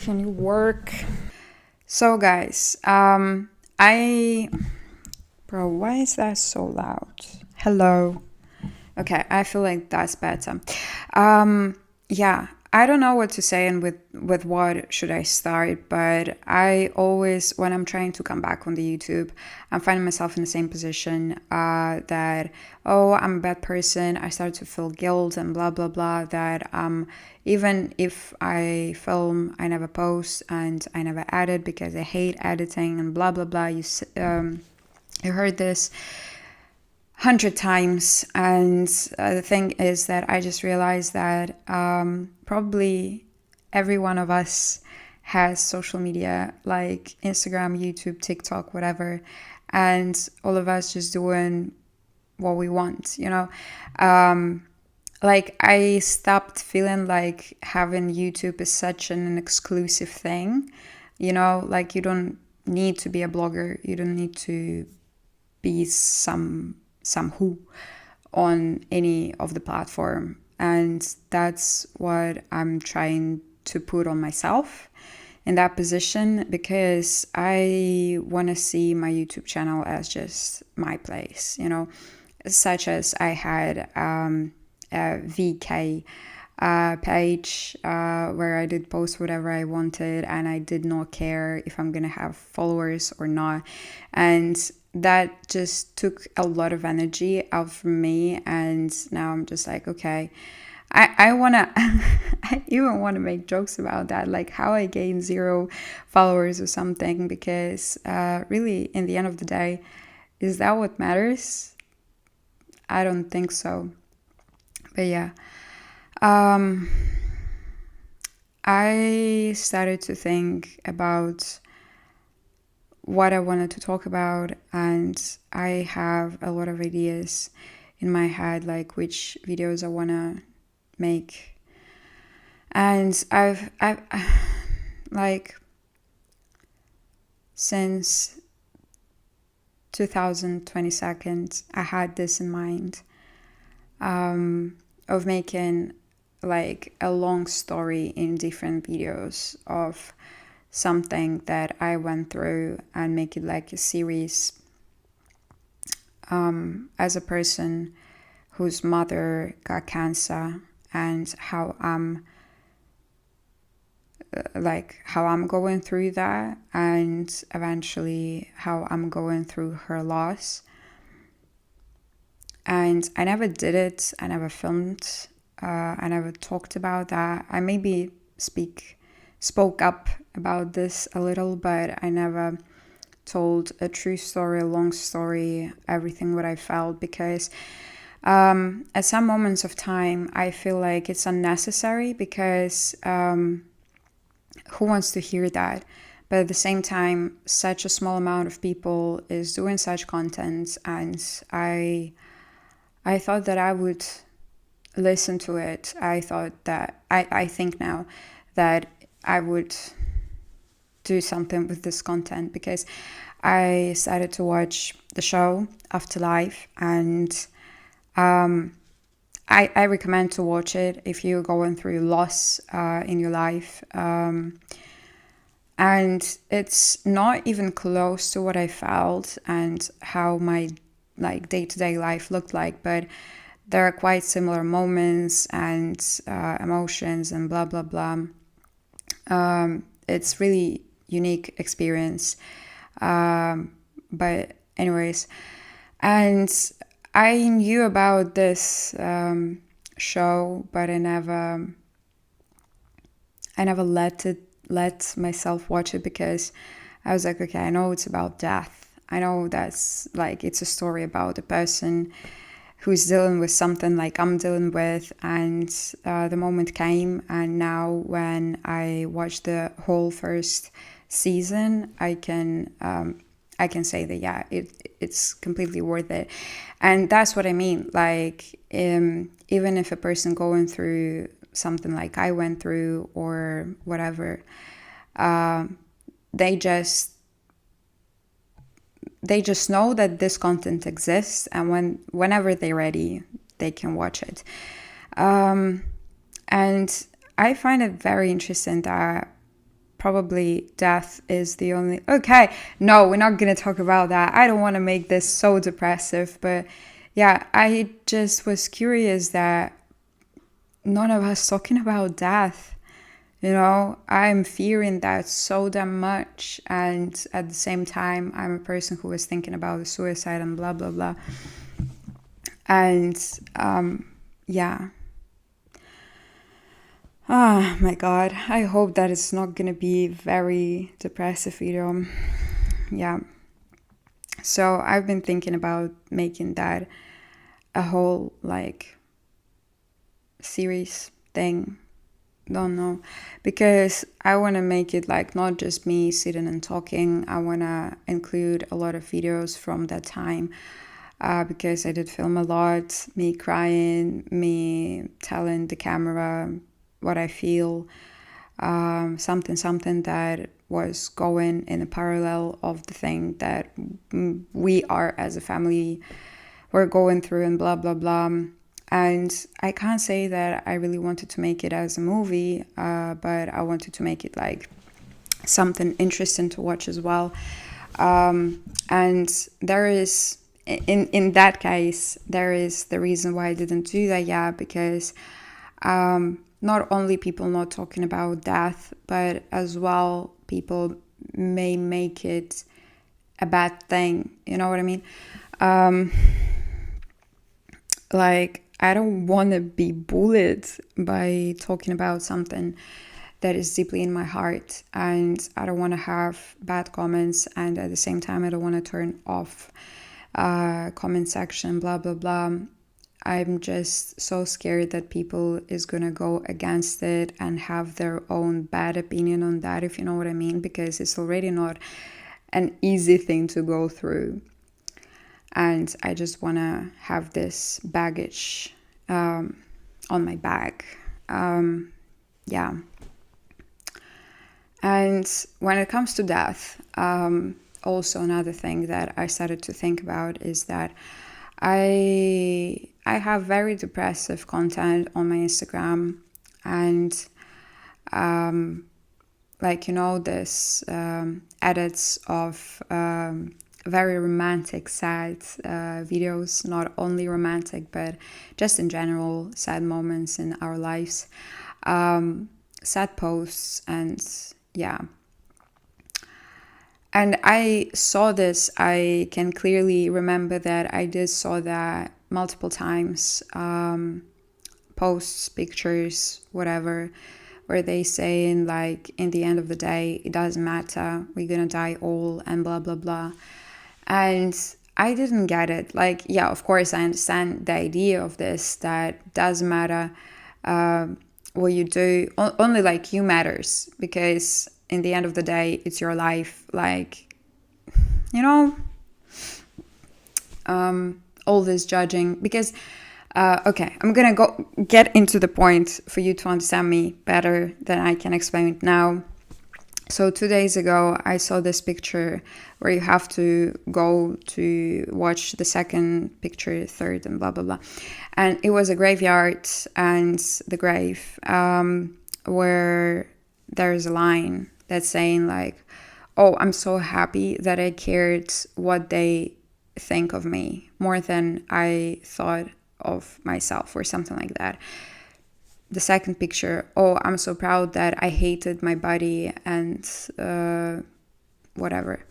Can you work? So guys, bro, why is that so loud? Hello. Okay, I feel like that's better. Yeah, I don't know what to say and with what should I start, but I always, when I'm trying to come back on the YouTube, I'm finding myself in the same position that, oh, I'm a bad person. I start to feel guilt and blah, blah, blah, that even if I film, I never post and I never edit because I hate editing and blah, blah, blah. You heard this 100 times, and the thing is that I just realized that probably every one of us has social media like Instagram, YouTube, TikTok, whatever, and all of us just doing what we want, like I stopped feeling like having YouTube is such an exclusive thing, like you don't need to be a blogger, you don't need to be some who on any of the platform, and that's what I'm trying to put on myself in that position, because I want to see my YouTube channel as just my place, such as I had a VK page where I did post whatever I wanted, and I did not care if I'm gonna have followers or not, and that just took a lot of energy out from me. And now I'm just like, okay, I wanna I even want to make jokes about that, like how I gained 0 followers or something, because really in the end of the day, is that what matters? I don't think so. But yeah, I started to think about what I wanted to talk about, and I have a lot of ideas in my head, like which videos I want to make. And I've like since 2022, I had this in mind, of making like a long story in different videos of something that I went through, and make it like a series, as a person whose mother got cancer, and how I'm going through that, and eventually how I'm going through her loss. And I never did it, I never filmed, I never talked about that. I maybe spoke up about this a little, but I never told a true story, a long story, everything what I felt, because at some moments of time I feel like it's unnecessary, because who wants to hear that? But at the same time, such a small amount of people is doing such content, and I thought that I would listen to it. I thought that I think now that I would do something with this content, because I started to watch the show Afterlife, and I recommend to watch it if you're going through loss in your life. And it's not even close to what I felt and how my like day-to-day life looked like, but there are quite similar moments and emotions and blah blah blah. It's really unique experience, but anyways, and I knew about this show, but I never let myself watch it, because I was like, okay, I know it's about death. I know that's like, it's a story about a person who's dealing with something like I'm dealing with. And the moment came, and now when I watched the whole first season, I can say that, yeah, it's completely worth it. And that's what I mean. Like, even if a person going through something like I went through or whatever, they just know that this content exists, and whenever they're ready, they can watch it. And I find it very interesting that probably death is the only... Okay, no, we're not going to talk about that. I don't want to make this so depressive, but yeah, I just was curious that none of us talking about death. You know, I'm fearing that so damn much, and at the same time, I'm a person who is thinking about the suicide and blah, blah, blah. And yeah. Oh my God, I hope that it's not gonna be very depressive video. Yeah. So I've been thinking about making that a whole like series thing. Don't know, because I want to make it like not just me sitting and talking. I want to include a lot of videos from that time, because I did film a lot, me crying, me telling the camera what I feel, something that was going in a parallel of the thing that we are as a family we're going through, and blah blah blah. And I can't say that I really wanted to make it as a movie, but I wanted to make it like something interesting to watch as well. And there is, in that case, there is the reason why I didn't do that yet, because not only people not talking about death, but as well people may make it a bad thing. You know what I mean? Like, I don't want to be bullied by talking about something that is deeply in my heart, and I don't want to have bad comments, and at the same time I don't want to turn off comment section, blah blah blah. I'm just so scared that people is gonna go against it and have their own bad opinion on that, if you know what I mean, because it's already not an easy thing to go through. And I just want to have this baggage on my back. Yeah. And when it comes to death, also another thing that I started to think about is that I have very depressive content on my Instagram, and like, you know, this edits of very romantic, sad videos, not only romantic, but just in general, sad moments in our lives, sad posts, and yeah. And I saw this, I can clearly remember that I did saw that multiple times, posts, pictures, whatever, where they saying like, in the end of the day, it doesn't matter, we're gonna die all, and blah blah blah. And I didn't get it. Like, yeah, of course I understand the idea of this, that doesn't matter what you do, only like you matters, because in the end of the day it's your life. Like, you know, all this judging, because okay, I'm gonna go get into the point for you to understand me better than I can explain it now. So 2 days ago, I saw this picture where you have to go to watch the second picture, third, and blah, blah, blah. And it was a graveyard, and the grave, where there's a line that's saying like, oh, I'm so happy that I cared what they think of me more than I thought of myself, or something like that. The second picture, oh, I'm so proud that I hated my body, and whatever.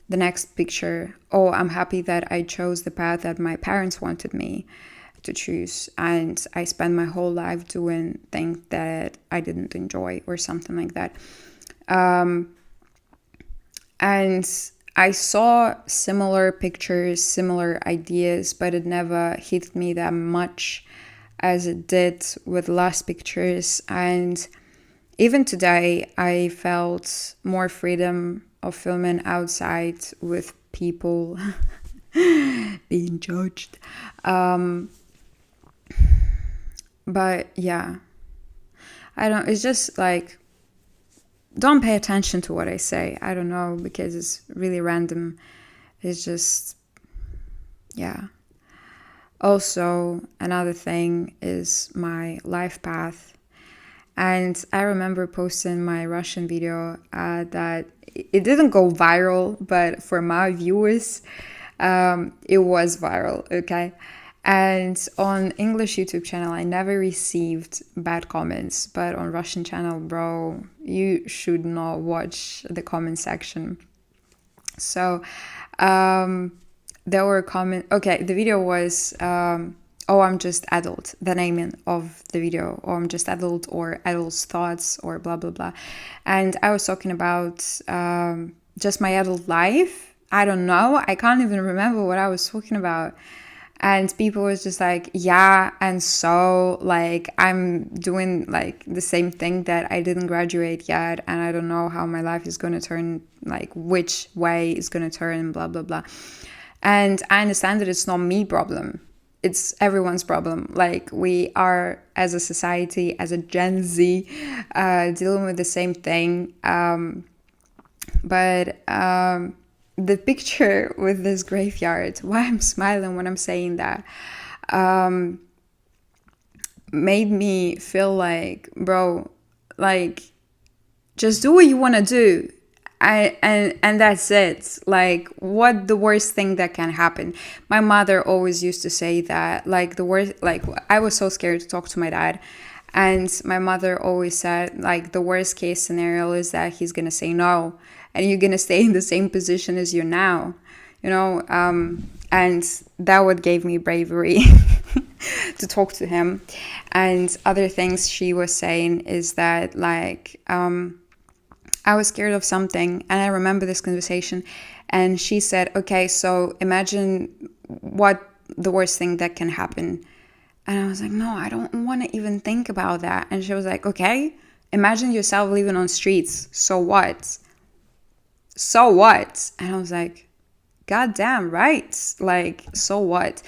The next picture, oh, I'm happy that I chose the path that my parents wanted me to choose, and I spent my whole life doing things that I didn't enjoy, or something like that. And I saw similar pictures, similar ideas, but it never hit me that much as it did with last pictures. And even today, I felt more freedom of filming outside with people being judged. But yeah, I don't, it's just like, don't pay attention to what I say. I don't know, because it's really random. It's just, yeah. Also, another thing is my life path. And I remember posting my Russian video that it didn't go viral, but for my viewers, it was viral, okay? And on English YouTube channel, I never received bad comments, but on Russian channel, bro, you should not watch the comment section. So there were comments. Okay, the video was, oh, I'm just adult, the naming of the video, or I'm just adult, or adult's thoughts, or blah, blah, blah. And I was talking about just my adult life. I don't know. I can't even remember what I was talking about. And people was just like, yeah, and so, like, I'm doing, like, the same thing that I didn't graduate yet, and I don't know how my life is going to turn, like, which way it's going to turn, blah, blah, blah. And I understand that it's not me problem. It's everyone's problem. Like, we are, as a society, as a Gen Z, dealing with the same thing. But the picture with this graveyard, why I'm smiling when I'm saying that, made me feel like, bro, like, just do what you want to do. And that's it. Like, what the worst thing that can happen? My mother always used to say that, like, the worst, like, I was so scared to talk to my dad. And my mother always said, like, the worst case scenario is that he's going to say no. And you're going to stay in the same position as you're now, you know? And that what gave me bravery to talk to him. And other things she was saying is that, like, I was scared of something, and I remember this conversation, and she said, okay, so imagine what the worst thing that can happen. And I was like, no, I don't want to even think about that. And she was like, okay, imagine yourself living on streets. So what? So what? And I was like, God damn right. Like, so what?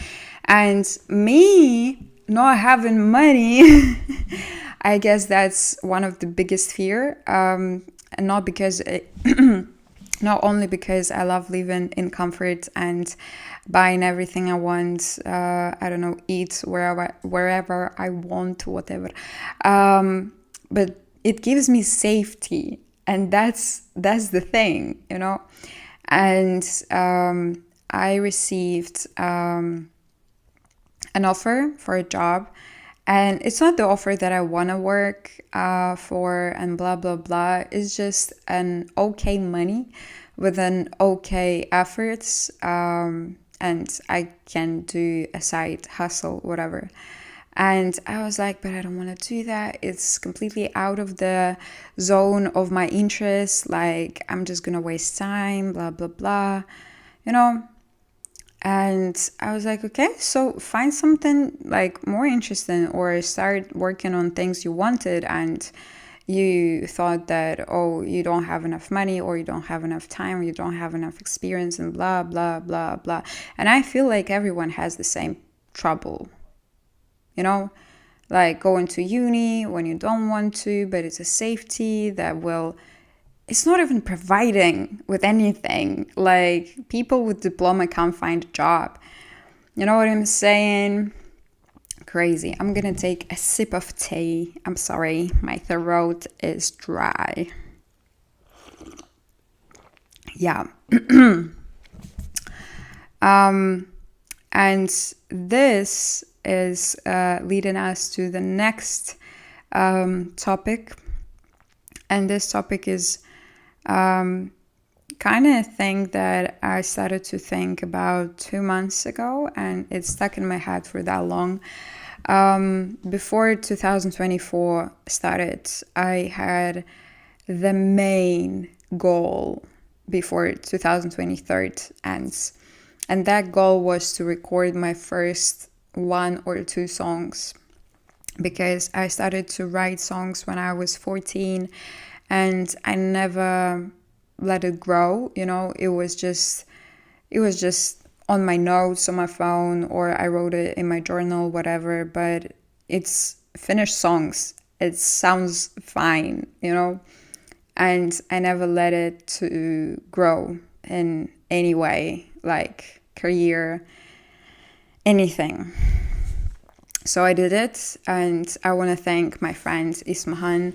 And me not having money, I guess that's one of the biggest fear. And not because not only because I love living in comfort and buying everything I want, I don't know, eat wherever I want, whatever. But it gives me safety, and that's the thing, you know. And I received an offer for a job. And it's not the offer that I want to work for and blah, blah, blah. It's just an okay money with an okay efforts. And I can do a side hustle, whatever. And I was like, but I don't want to do that. It's completely out of the zone of my interest. Like, I'm just going to waste time, blah, blah, blah, you know. And I was like, okay, so find something like more interesting, or start working on things you wanted and you thought that, oh, you don't have enough money, or you don't have enough time, or you don't have enough experience, and blah, blah, blah, blah. And I feel like everyone has the same trouble, you know, like going to uni when you don't want to, but it's a safety that will... It's not even providing with anything. Like, people with diploma can't find a job. You know what I'm saying? Crazy. I'm gonna take a sip of tea. I'm sorry, my throat is dry. Yeah. And this is leading us to the next topic. And this topic is kind of a thing that I started to think about 2 months ago, and it stuck in my head for that long. Before 2024 started, I had the main goal before 2023 ends, and that goal was to record my first 1 or 2 songs, because I started to write songs when I was 14, and I never let it grow, you know. It was just on my notes on my phone, or I wrote it in my journal, whatever, but it's finished songs. It sounds fine, you know, and I never let it to grow in any way, like career, anything. So I did it, and I want to thank my friend Ismahan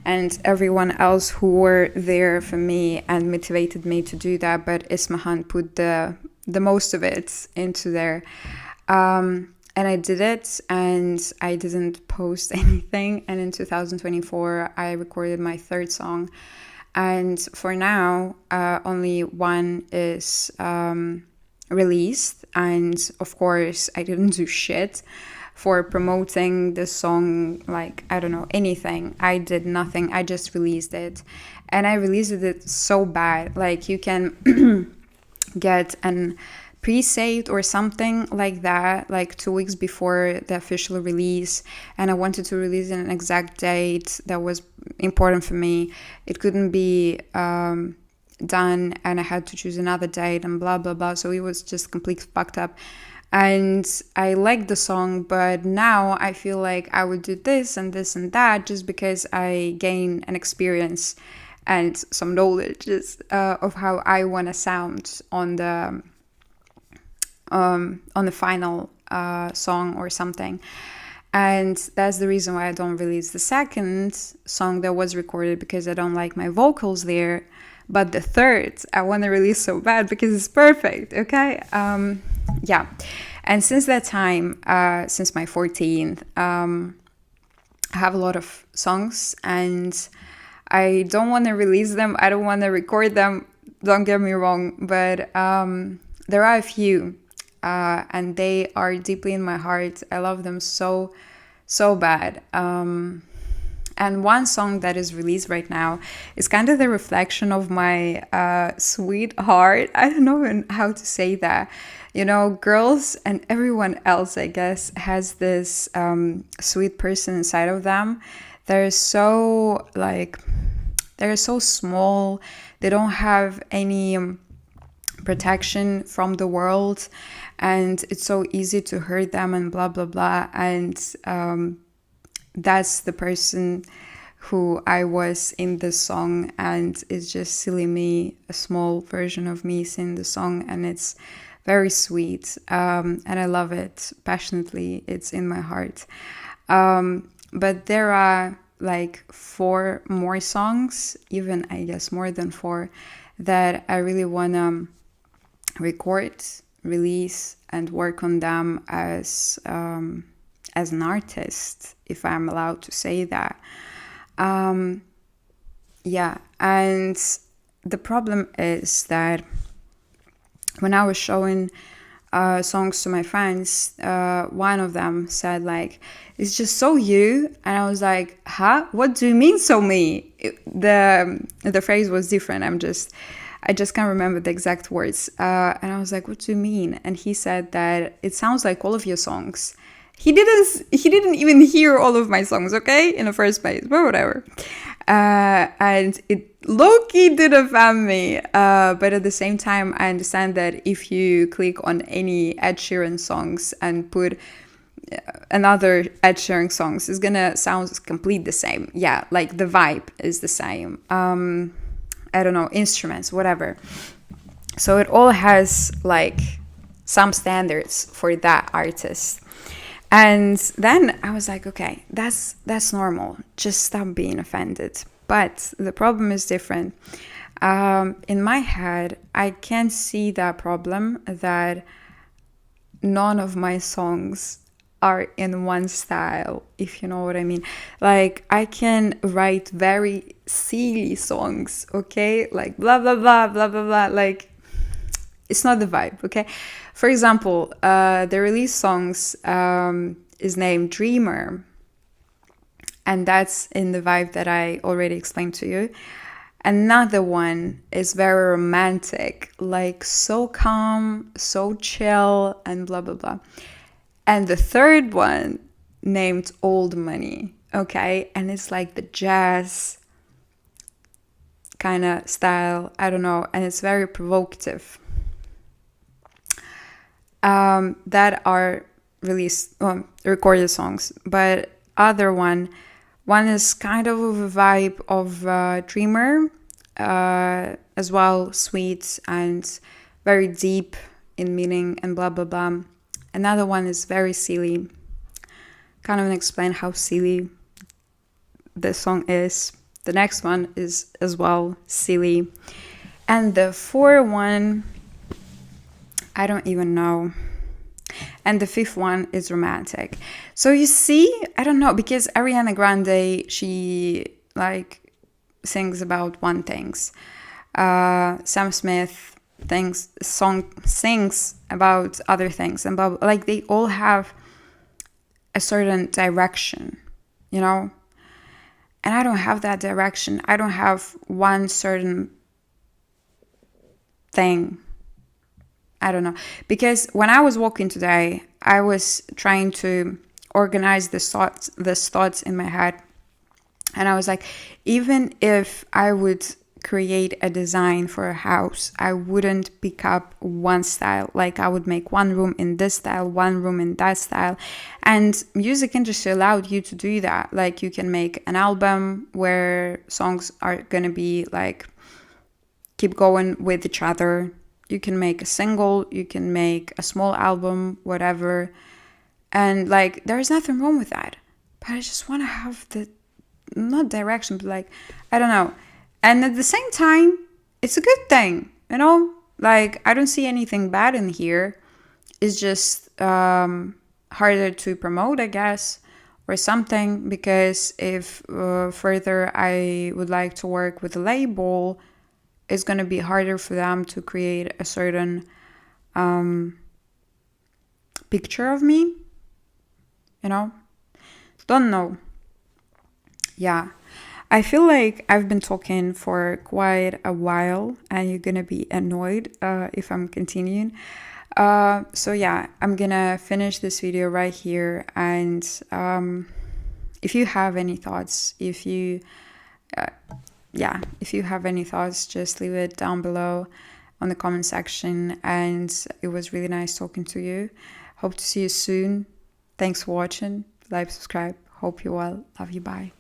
and everyone else who were there for me and motivated me to do that. But Ismahan put the most of it into there. And I did it, and I didn't post anything. And in 2024, I recorded my third song. And for now, only one is released. And of course, I didn't do shit for promoting the song, like, I don't know, anything. I did nothing. I just released it. And I released it so bad. Like, you can get an pre-saved or something like that, like 2 weeks before the official release. And I wanted to release an exact date that was important for me. It couldn't be done, and I had to choose another date and blah blah blah. So it was just completely fucked up. And I liked the song, but now I feel like I would do this and this and that just because I gain an experience and some knowledge of how I want to sound on the final song or something. And that's the reason why I don't release the second song that was recorded, because I don't like my vocals there. But the third, I want to release so bad because it's perfect, okay? Yeah. And since that time, since my 14th, I have a lot of songs, and I don't want to release them. I don't want to record them. Don't get me wrong. But there are a few, and they are deeply in my heart. I love them so, so bad. And one song that is released right now is kind of the reflection of my sweetheart. I don't know how to say that. You know, girls and everyone else, I guess, has this sweet person inside of them. They're so, like, they're so small. They don't have any protection from the world. And it's so easy to hurt them and blah, blah, blah. And that's the person who I was in the song, and it's just silly me, a small version of me singing the song, and it's very sweet, and I love it passionately. It's in my heart. But there are like 4 more songs, even I guess more than 4, that I really want to record, release, and work on them as an artist, if I'm allowed to say that. Yeah, and the problem is that when I was showing songs to my friends, one of them said, like, it's just so you. And I was like, huh? What do you mean so me? The phrase was different. I just can't remember the exact words. And I was like, what do you mean? And he said that it sounds like all of your songs. He didn't even hear all of my songs, okay, in the first place, but whatever. And it low-key did offend me. But at the same time, I understand that if you click on any Ed Sheeran songs and put another Ed Sheeran songs, it's gonna sound completely the same. Yeah, like the vibe is the same. I don't know, instruments, whatever. So it all has like some standards for that artist. And then I was like, okay, that's normal. Just stop being offended. But the problem is different. In my head, I can see that problem that none of my songs are in one style, if you know what I mean. Like, I can write very silly songs, okay? Like, blah, blah, blah, blah, blah, blah. Like, it's not the vibe, okay? For example, the release songs is named Dreamer. And that's in the vibe that I already explained to you. Another one is very romantic, like so calm, so chill, and blah, blah, blah. And the third one named Old Money, okay? And it's like the jazz kind of style, I don't know, and it's very provocative. That are released, recorded songs. But other one is kind of a vibe of Dreamer, as well, sweet and very deep in meaning and blah, blah, blah. Another one is very silly. Can't even explain how silly this song is. The next one is as well silly. And the fourth one, I don't even know. And the fifth one is romantic. So you see, I don't know, because Ariana Grande, she like sings about one things. Sam Smith sings about other things, and like they all have a certain direction, you know. And I don't have that direction. I don't have one certain thing. I don't know. Because when I was walking today, I was trying to organize these thoughts in my head. And I was like, even if I would create a design for a house, I wouldn't pick up one style. Like I would make one room in this style, one room in that style. And music industry allowed you to do that. Like you can make an album where songs are gonna be like keep going with each other. You can make a single, you can make a small album, whatever. And like there's nothing wrong with that. But I just want to have the not direction, but like I don't know. And at the same time, it's a good thing, you know? Like I don't see anything bad in here. It's just harder to promote, I guess, or something, because if further I would like to work with a label, it's going to be harder for them to create a certain picture of me, you know? Don't know. Yeah. I feel like I've been talking for quite a while and you're going to be annoyed if I'm continuing. So yeah, I'm going to finish this video right here. And if you have any thoughts, if you have any thoughts, just leave it down below on the comment section. And it was really nice talking to you. Hope to see you soon. Thanks for watching. Like, subscribe. Hope you well. Love you. Bye.